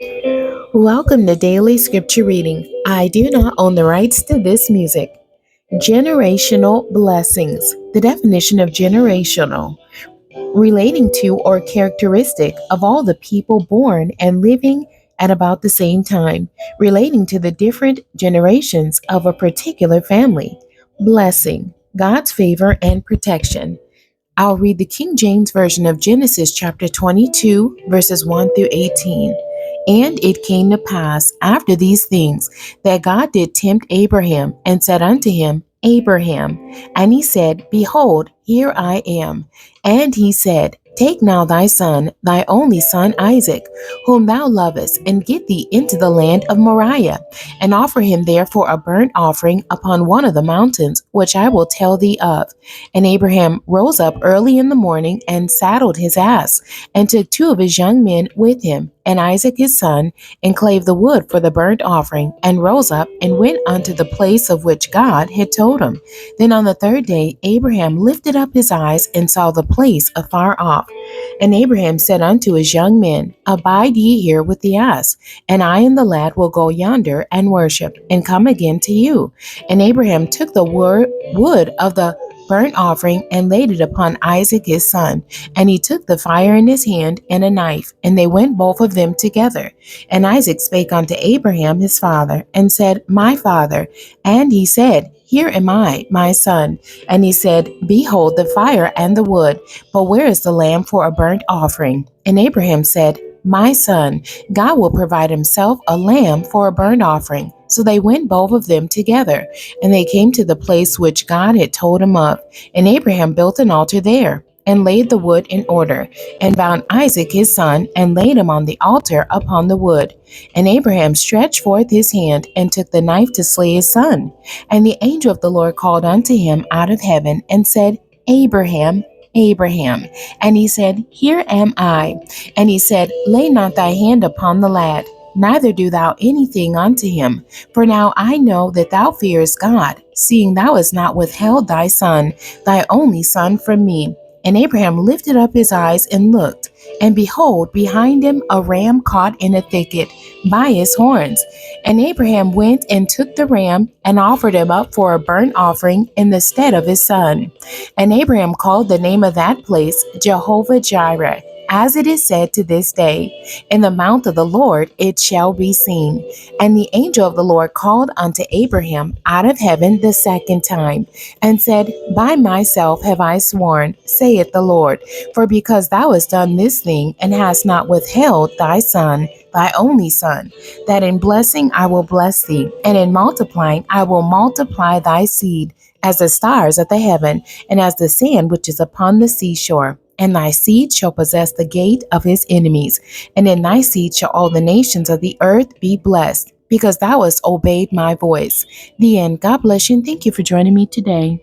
Welcome to Daily Scripture Reading. I do not own the rights to this music. Generational blessings. The definition of generational: relating to or characteristic of all the people born and living at about the same time, relating to the different generations of a particular family. Blessing. God's favor and protection. I'll read the King James Version of Genesis chapter 22, verses 1 through 18. And it came to pass after these things that God did tempt Abraham and said unto him, Abraham. And he said, Behold, here I am. And he said, Take now thy son, thy only son Isaac, whom thou lovest, and get thee into the land of Moriah, and offer him there for a burnt offering upon one of the mountains, which I will tell thee of. And Abraham rose up early in the morning and saddled his ass, and took two of his young men with him, and Isaac his son, and clave the wood for the burnt offering, and rose up and went unto the place of which God had told him. Then on the third day Abraham lifted up his eyes and saw the place afar off. And Abraham said unto his young men, Abide ye here with the ass, and I and the lad will go yonder and worship, and come again to you. And Abraham took the wood of the burnt offering and laid it upon Isaac his son. And he took the fire in his hand and a knife, and they went both of them together. And Isaac spake unto Abraham his father, and said, My father. And he said, Here am I, my son. And he said, Behold the fire and the wood, but where is the lamb for a burnt offering? And Abraham said, My son, God will provide himself a lamb for a burnt offering. So they went both of them together, and they came to the place which God had told him of. And Abraham built an altar there, and laid the wood in order, and bound Isaac his son, and laid him on the altar upon the wood. And Abraham stretched forth his hand, and took the knife to slay his son. And the angel of the Lord called unto him out of heaven, and said, Abraham, Abraham. And he said, Here am I. And he said, Lay not thy hand upon the lad, neither do thou anything unto him. For now I know that thou fearest God, seeing thou hast not withheld thy son, thy only son, from me. And Abraham lifted up his eyes and looked, and behold, behind him a ram caught in a thicket by his horns. And Abraham went and took the ram, and offered him up for a burnt offering in the stead of his son. And Abraham called the name of that place Jehovah Jireh, as it is said to this day, In the mount of the Lord it shall be seen. And the angel of the Lord called unto Abraham out of heaven the second time, and said, By myself have I sworn, saith the Lord, for because thou hast done this thing, and hast not withheld thy son, thy only son, that in blessing I will bless thee, and in multiplying I will multiply thy seed, as the stars of the heaven, and as the sand which is upon the seashore. And thy seed shall possess the gate of his enemies, and in thy seed shall all the nations of the earth be blessed, because thou hast obeyed my voice. The end. God bless you, and thank you for joining me today.